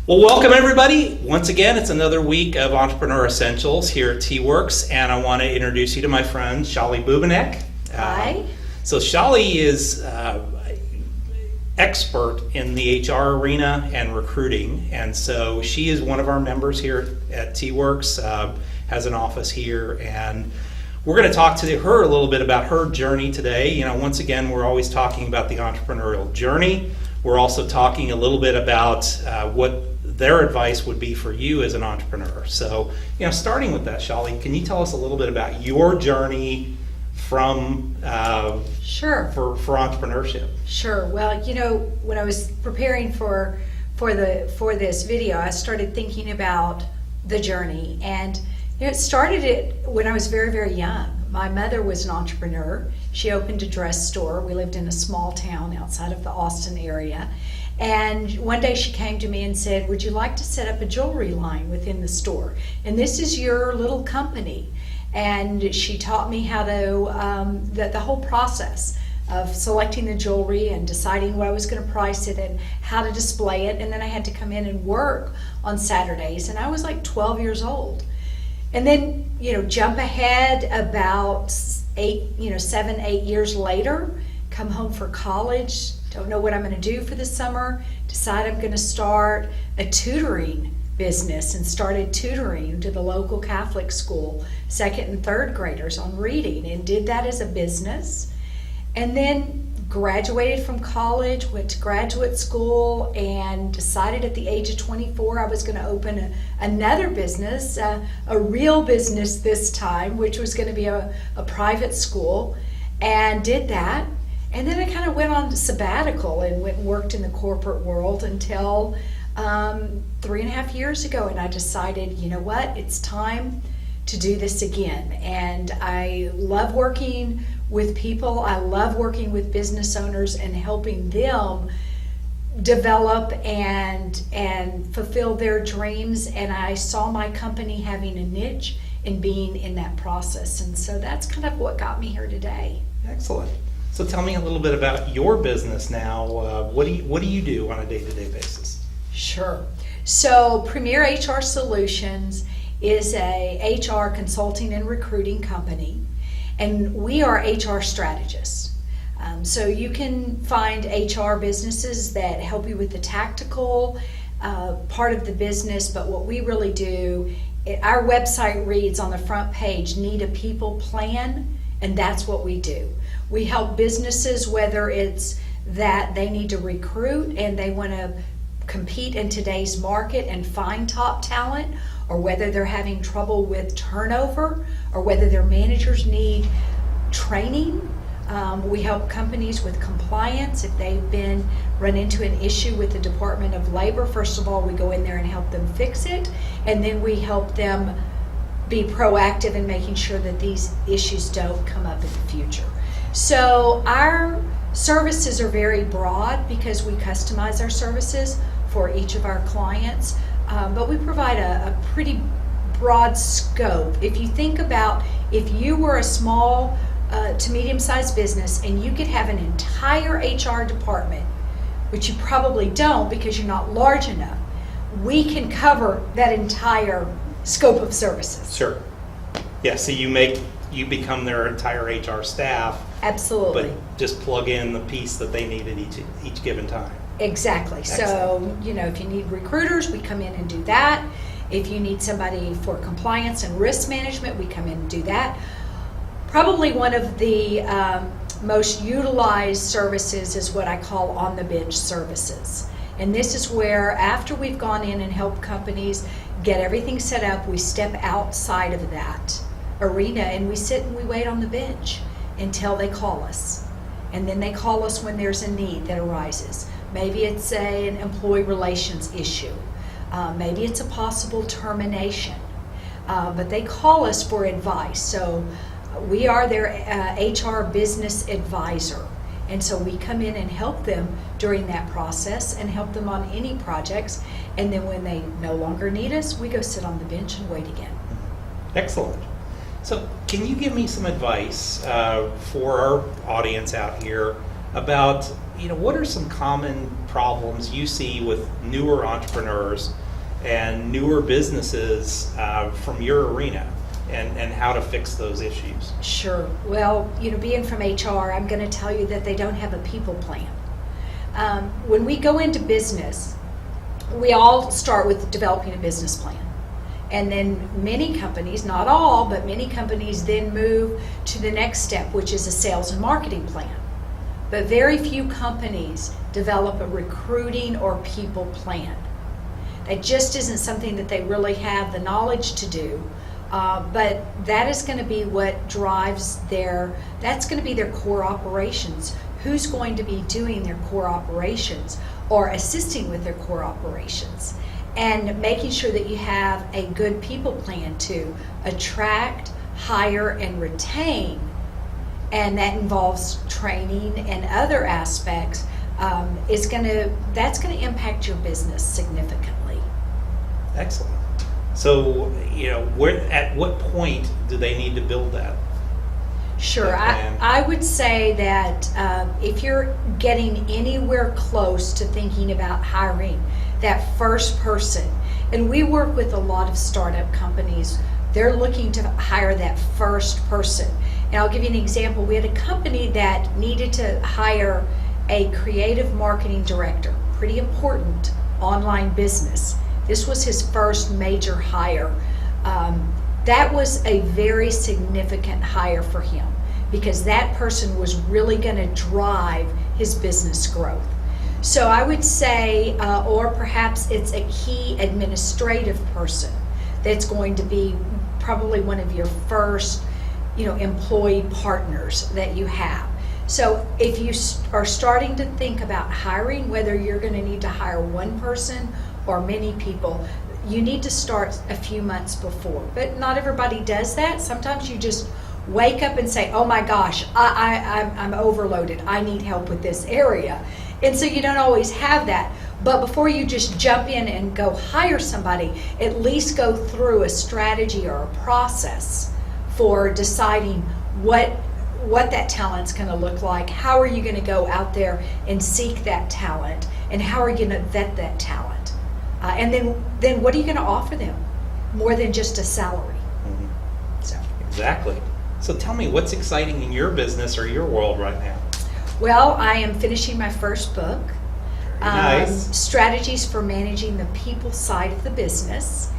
Well, welcome everybody. Once again, it's another week of Entrepreneur Essentials here at T-Werx, and I want to introduce you to my friend, Scholley Bubenik. Hi. So Scholley is expert in the HR arena and recruiting, and so she is one of our members here at T-Werx, has an office here, and we're going to talk to her a little bit about her journey today. You know, once again, we're always talking about the entrepreneurial journey. We're also talking a little bit about what their advice would be for you as an entrepreneur. So, you know, starting with that, Scholley, can you tell us a little bit about your journey from Sure. for entrepreneurship? Sure. Well, you know, when I was preparing for this video, I started thinking about the journey, and you know, it started when I was very, very young. My mother was an entrepreneur. She opened a dress store. We lived in a small town outside of the Austin area. And one day she came to me and said, "Would you like to set up a jewelry line within the store? And this is your little company." And she taught me how to, the whole process of selecting the jewelry and deciding what I was going to price it and how to display it. And then I had to come in and work on Saturdays. And I was like 12 years old. And then, you know, jump ahead about 7, 8 years later, come home for college, don't know what I'm going to do for the summer, decide I'm going to start a tutoring business and started tutoring to the local Catholic school, second and third graders on reading, and did that as a business. And then graduated from college, went to graduate school, and decided at the age of 24 I was going to open another business, a real business this time, which was going to be a private school, and did that. And then I kind of went on to sabbatical and went and worked in the corporate world until 3.5 years ago, and I decided, you know what, it's time to do this again. And I love working with people. I love working with business owners and helping them develop and fulfill their dreams. And I saw my company having a niche and being in that process. And so that's kind of what got me here today. Excellent. So tell me a little bit about your business now. What do you do on a day-to-day basis? Sure. So Premier HR Solutions is a HR consulting and recruiting company, and we are HR strategists. So you can find HR businesses that help you with the tactical part of the business, but what we really do, our website reads on the front page, "Need a people plan," and that's what we do. We help businesses, whether it's that they need to recruit and they want to compete in today's market and find top talent, or whether they're having trouble with turnover, or whether their managers need training. We help companies with compliance. If they've run into an issue with the Department of Labor, first of all, we go in there and help them fix it, and then we help them be proactive in making sure that these issues don't come up in the future. So our services are very broad because we customize our services for each of our clients, but we provide a pretty broad scope. If you think about, if you were a small to medium-sized business and you could have an entire HR department, which you probably don't because you're not large enough, we can cover that entire scope of services. Sure. Yeah, so you become their entire HR staff. Absolutely. But just plug in the piece that they need at each given time. Exactly. Excellent. So, you know, if you need recruiters, we come in and do that. If you need somebody for compliance and risk management, we come in and do that. Probably one of the most utilized services is what I call on-the-bench services. And this is where, after we've gone in and helped companies get everything set up, we step outside of that arena and we sit and we wait on the bench until they call us. And then they call us when there's a need that arises. Maybe it's an employee relations issue. Maybe it's a possible termination. But they call us for advice. So we are their HR business advisor. And so we come in and help them during that process and help them on any projects. And then when they no longer need us, we go sit on the bench and wait again. Excellent. So can you give me some advice for our audience out here about, what are some common problems you see with newer entrepreneurs and newer businesses from your arena, and how to fix those issues? Sure. Well, being from HR, I'm going to tell you that they don't have a people plan. When we go into business, we all start with developing a business plan. And then many companies, not all, but many companies then move to the next step, which is a sales and marketing plan. But very few companies develop a recruiting or people plan. That just isn't something that they really have the knowledge to do. But that is going to be what drives that's going to be their core operations. Who's going to be doing their core operations or assisting with their core operations? And making sure that you have a good people plan to attract, hire, and retain. And that involves training and other aspects. That's going to impact your business significantly. Excellent. So, at what point do they need to build that? Sure. I would say that if you're getting anywhere close to thinking about hiring that first person, and we work with a lot of startup companies, they're looking to hire that first person. And I'll give you an example. We had a company that needed to hire a creative marketing director, pretty important online business. This was his first major hire. That was a very significant hire for him because that person was really going to drive his business growth. So I would say, or perhaps it's a key administrative person that's going to be probably one of your first, employee partners that you have. So if you are starting to think about hiring, whether you're going to need to hire one person or many people, you need to start a few months before. But not everybody does that. Sometimes you just wake up and say, oh my gosh, I'm overloaded. I need help with this area. And so you don't always have that. But before you just jump in and go hire somebody, at least go through a strategy or a process for deciding what that talent's going to look like. How are you going to go out there and seek that talent? And how are you going to vet that talent? And then what are you going to offer them? More than just a salary. Mm-hmm. So. Exactly. So tell me, what's exciting in your business or your world right now? Well, I am finishing my first book. Nice. Strategies for managing the people side of the business.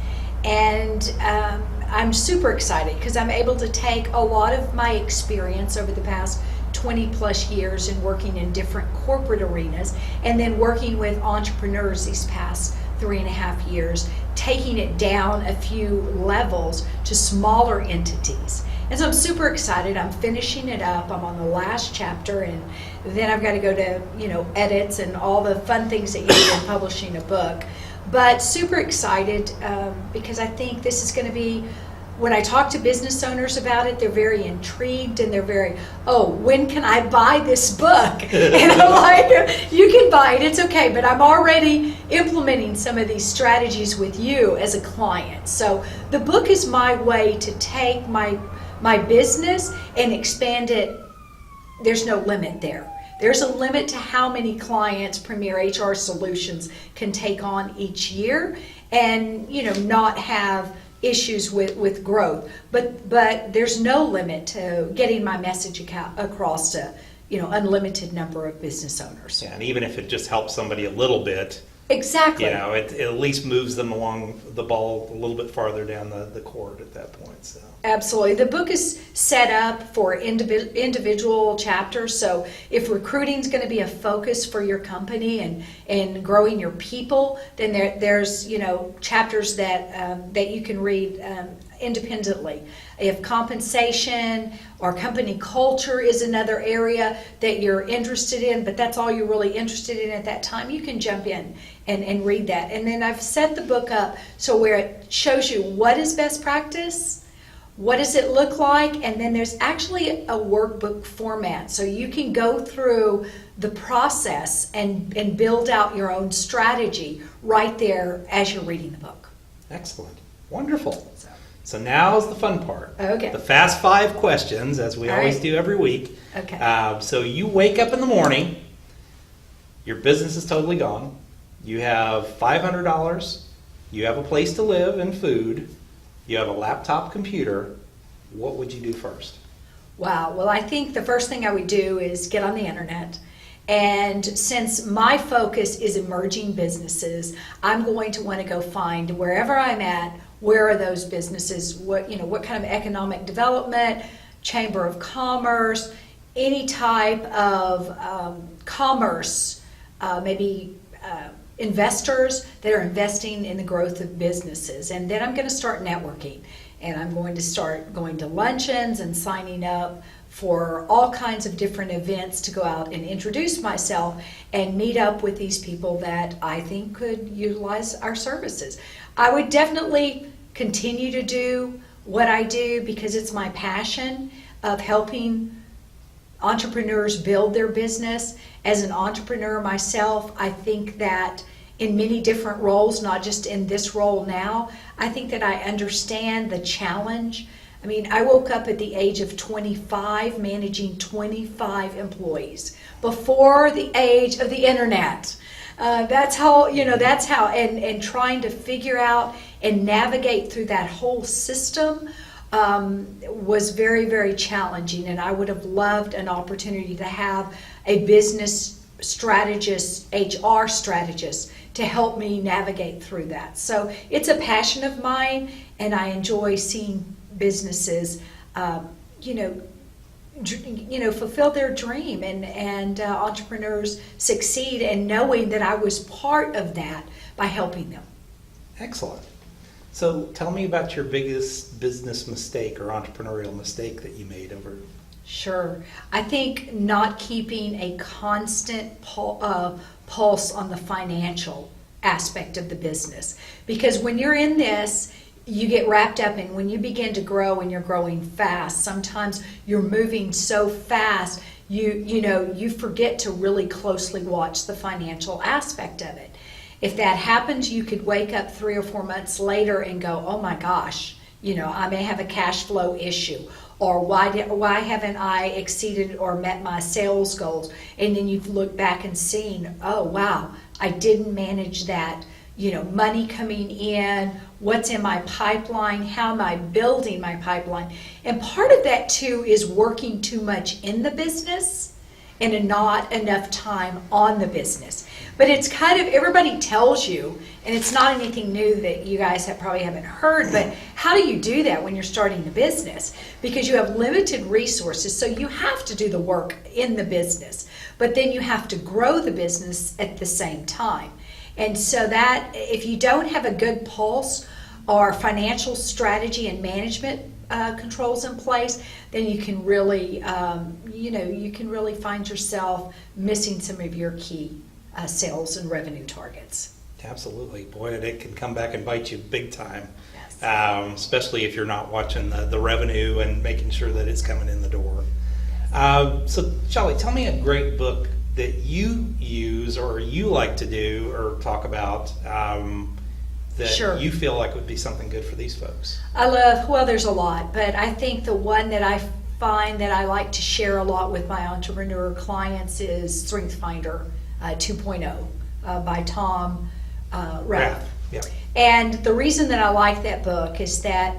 And I'm super excited because I'm able to take a lot of my experience over the past 20 plus years in working in different corporate arenas and then working with entrepreneurs these past 3.5 years, taking it down a few levels to smaller entities. And so I'm super excited. I'm finishing it up. I'm on the last chapter, and then I've got to go to, edits and all the fun things that you do in publishing a book. But super excited because I think this is going to be, when I talk to business owners about it, they're very intrigued and they're very, when can I buy this book? And I'm like, you can buy it, it's okay, but I'm already implementing some of these strategies with you as a client. So the book is my way to take my business and expand it. There's no limit there. There's a limit to how many clients Premier HR Solutions can take on each year and, not have issues with growth. But there's no limit to getting my message across to, unlimited number of business owners. Yeah, and even if it just helps somebody a little bit, Exactly. it at least moves them along the ball a little bit farther down the court at that point. So. Absolutely. The book is set up for individual chapters. So if recruiting is going to be a focus for your company and growing your people, then there's chapters that you can read independently. If compensation or company culture is another area that you're interested in, but that's all you're really interested in at that time, you can jump in and read that. And then I've set the book up so where it shows you what is best practice, what does it look like, and then there's actually a workbook format. So you can go through the process and build out your own strategy right there as you're reading the book. Excellent. Wonderful. So now's the fun part. Okay. The fast 5 questions, as we All always right. do every week. Okay. So you wake up in the morning, Your business is totally gone. You have $500. You have a place to live and food. You have a laptop computer. What would you do first? Wow. Well, I think the first thing I would do is get on the internet. And since my focus is emerging businesses, I'm going to want to go find wherever I'm at, where are those businesses, what kind of economic development, chamber of commerce, any type of commerce, maybe investors that are investing in the growth of businesses. And then I'm going to start networking. And I'm going to start going to luncheons and signing up for all kinds of different events to go out and introduce myself and meet up with these people that I think could utilize our services. I would definitely continue to do what I do because it's my passion of helping entrepreneurs build their business. As an entrepreneur myself, I think that in many different roles, not just in this role now, I think that I understand the challenge. I mean, I woke up at the age of 25 managing 25 employees before the age of the internet. That's how, and trying to figure out and navigate through that whole system was very, very challenging. And I would have loved an opportunity to have a business strategist, HR strategist, to help me navigate through that. So it's a passion of mine, and I enjoy seeing businesses, fulfill their dream and entrepreneurs succeed, and knowing that I was part of that by helping them. Excellent. So tell me about your biggest business mistake or entrepreneurial mistake that you made over. Sure. I think not keeping a constant pulse on the financial aspect of the business. Because when you're in this, you get wrapped up in when you begin to grow and you're growing fast. Sometimes you're moving so fast, you forget to really closely watch the financial aspect of it. If that happens, you could wake up 3 or 4 months later and go, oh my gosh, I may have a cash flow issue. Or why haven't I exceeded or met my sales goals? And then you've looked back and seen, oh wow, I didn't manage that. Money coming in, what's in my pipeline, how am I building my pipeline? And part of that too is working too much in the business and not enough time on the business. But it's kind of, everybody tells you, and it's not anything new that you guys probably haven't heard, but how do you do that when you're starting the business? Because you have limited resources, so you have to do the work in the business, but then you have to grow the business at the same time. And so that, if you don't have a good pulse or financial strategy and management controls in place, then you can really, find yourself missing some of your key sales and revenue targets. Absolutely. Boy, it can come back and bite you big time, Yes. especially if you're not watching the revenue and making sure that it's coming in the door. So, Scholley, tell me a great book that you use or you like to do or talk about that Sure. you feel like would be something good for these folks. There's a lot, but I think the one that I find that I like to share a lot with my entrepreneur clients is Strength Finder 2.0 by Tom Rath. Yeah. And the reason that I like that book is that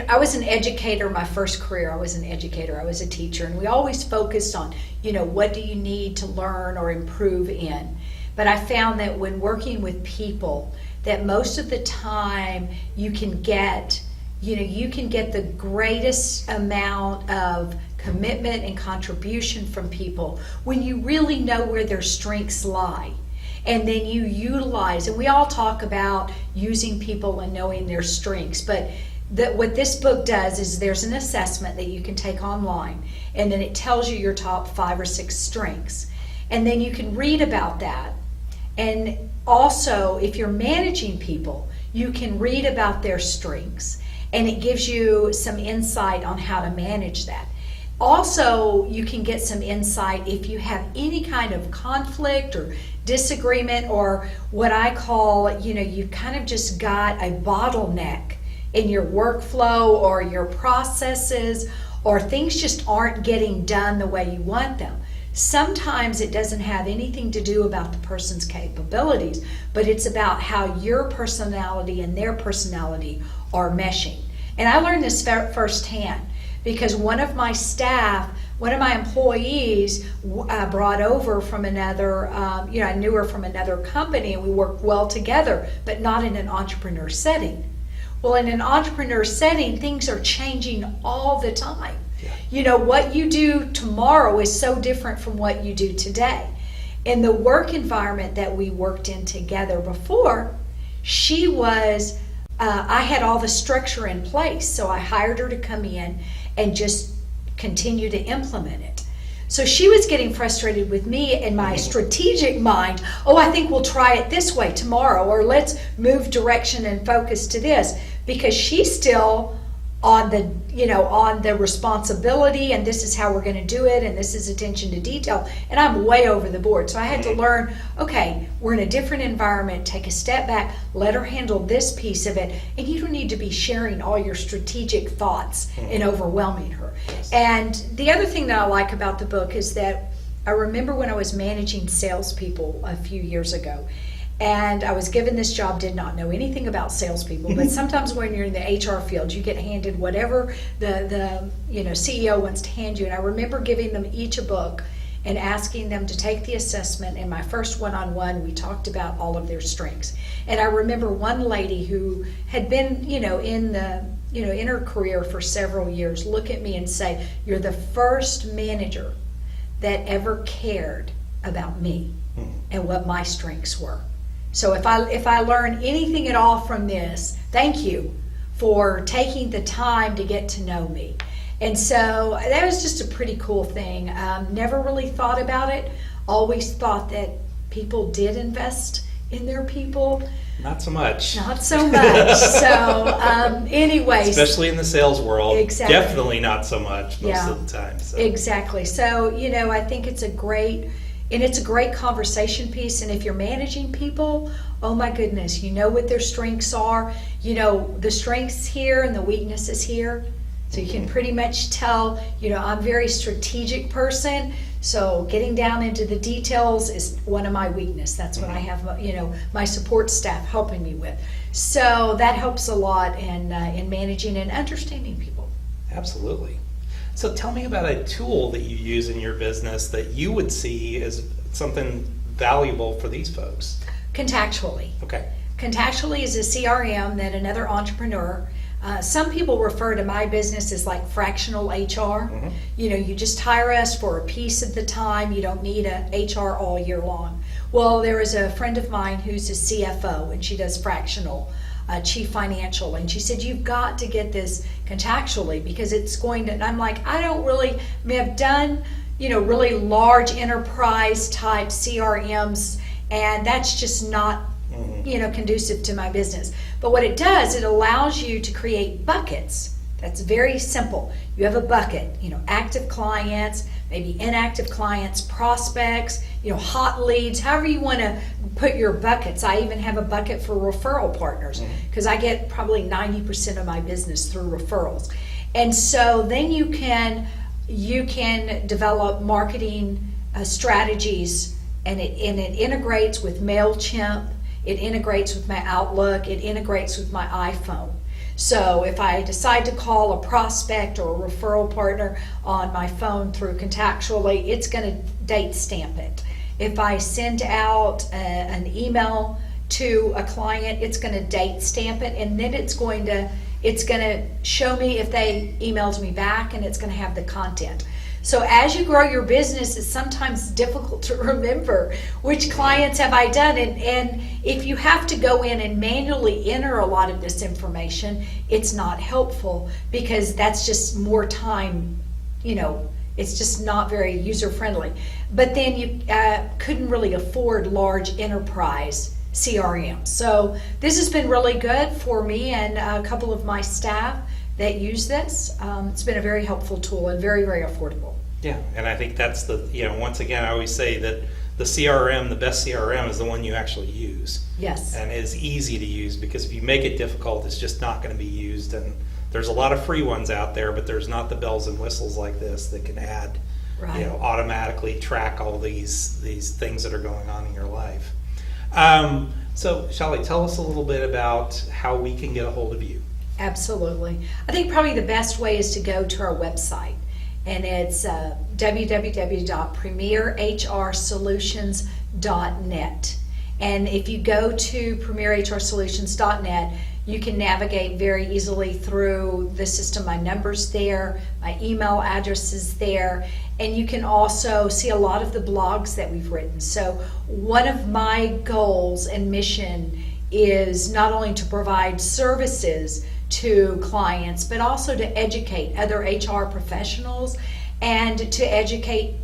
I was an educator. My first career, I was an educator. I was a teacher, and we always focused on, what do you need to learn or improve in? But I found that when working with people, that most of the time you can get the greatest amount of commitment and contribution from people when you really know where their strengths lie. And then you utilize, and we all talk about using people and knowing their strengths, but what this book does is there's an assessment that you can take online, and then it tells you your top 5 or 6 strengths. And then you can read about that. And also, if you're managing people, you can read about their strengths, and it gives you some insight on how to manage that. Also, you can get some insight if you have any kind of conflict or disagreement, or what I call, you've kind of just got a bottleneck in your workflow or your processes, or things just aren't getting done the way you want them. sometimes it doesn't have anything to do about the person's capabilities, but it's about how your personality and their personality are meshing. And I learned this firsthand because one of my employees brought over from another, I knew her from another company, and we worked well together, but not in an entrepreneur setting. Well, in an entrepreneur setting, things are changing all the time. Yeah. What you do tomorrow is so different from what you do today. In the work environment that we worked in together before, she was, I had all the structure in place, so I hired her to come in and just continue to implement it. So she was getting frustrated with me in my strategic mind. Oh, I think we'll try it this way tomorrow, or let's move direction and focus to this, because she's still on the responsibility, and this is how we're going to do it, and this is attention to detail, and I'm way over the board. So I had to learn, okay, we're in a different environment, take a step back, let her handle this piece of it, and you don't need to be sharing all your strategic thoughts and overwhelming her. And the other thing that I like about the book is that I remember when I was managing salespeople a few years ago, and I was given this job, did not know anything about salespeople, but sometimes when you're in the HR field, you get handed whatever the CEO wants to hand you. And I remember giving them each a book and asking them to take the assessment. In my first one-on-one, we talked about all of their strengths. And I remember one lady who had been, in her career for several years, look at me and say, "You're the first manager that ever cared about me and what my strengths were. So if I learn anything at all from this, thank you for taking the time to get to know me." And so that was just a pretty cool thing. Never really thought about it. Always thought that people did invest in their people. Not so much. Not so much. So anyways. Especially in the sales world. Exactly. Definitely not so much most of the time. So. Exactly. So, I think it's a great conversation piece. And if you're managing people, oh my goodness, you know what their strengths are. The strengths here and the weaknesses here. So you can pretty much tell, I'm a very strategic person. So getting down into the details is one of my weaknesses. That's what I have, my support staff helping me with. So that helps a lot in managing and understanding people. Absolutely. So tell me about a tool that you use in your business that you would see as something valuable for these folks. Contactually. Okay. Contactually is a CRM that another entrepreneur, some people refer to my business as like fractional HR. You just hire us for a piece of the time. You don't need a HR all year long. Well, there is a friend of mine who's a CFO, and she does fractional, chief financial, and she said, you've got to get this contactually because it's going to, and I'm like, I've done, really large enterprise type CRMs, and that's just not conducive to my business. But what it does, it allows you to create buckets. That's very simple. You have a bucket, active clients, maybe inactive clients, prospects, hot leads, however you want to put your buckets. I even have a bucket for referral partners because I get probably 90% of my business through referrals. And so then you can develop marketing strategies, and it integrates with MailChimp. It integrates with my Outlook. It integrates with my iPhone. So if I decide to call a prospect or a referral partner on my phone through Contactually, it's going to date stamp it. If I send out an email to a client, it's going to date stamp it, and then it's going to show me if they emailed me back, and it's going to have the content. So as you grow your business, it's sometimes difficult to remember which clients have I done. And if you have to go in and manually enter a lot of this information, it's not helpful because that's just more time, it's just not very user-friendly. But then you couldn't really afford large enterprise CRM. So this has been really good for me and a couple of my staff that use this. It's been a very helpful tool and very, very affordable. Yeah, and I think that's once again, I always say that the CRM, the best CRM is the one you actually use. Yes. And is easy to use, because if you make it difficult, it's just not going to be used. And there's a lot of free ones out there, but there's not the bells and whistles like this that can add Right. automatically track all these things that are going on in your life. So Scholley, tell us a little bit about how we can get a hold of you. Absolutely. I think probably the best way is to go to our website, and it's www.premierhrsolutions.net. And if you go to premierhrsolutions.net, you can navigate very easily through the system. My number's there, my email address is there, and you can also see a lot of the blogs that we've written. So one of my goals and mission is not only to provide services to clients, but also to educate other HR professionals and to educate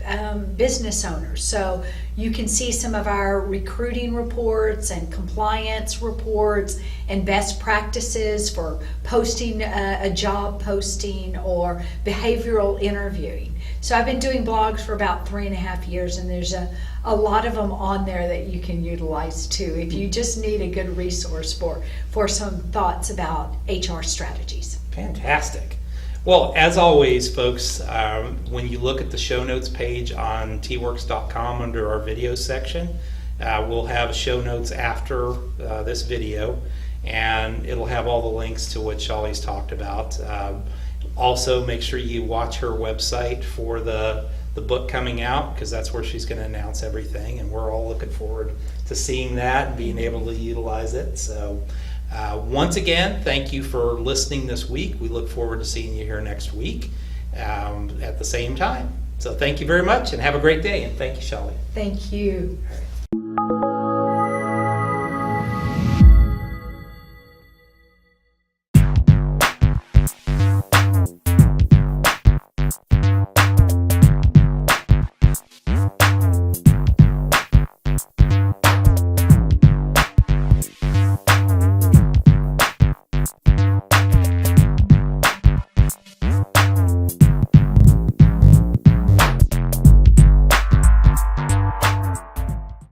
business owners. So you can see some of our recruiting reports and compliance reports and best practices for posting a job posting or behavioral interviewing. So I've been doing blogs for about 3.5 years, and there's a lot of them on there that you can utilize too if you just need a good resource for some thoughts about HR strategies. Fantastic. Well, as always, folks, when you look at the show notes page on twerx.com under our video section, we'll have show notes after this video, and it'll have all the links to what Scholley's talked about. Also, make sure you watch her website for the book coming out, because that's where she's going to announce everything, and we're all looking forward to seeing that and being able to utilize it. So once again, thank you for listening this week. We look forward to seeing you here next week at the same time. So thank you very much, and have a great day, and thank you, Scholley. Thank you. All right.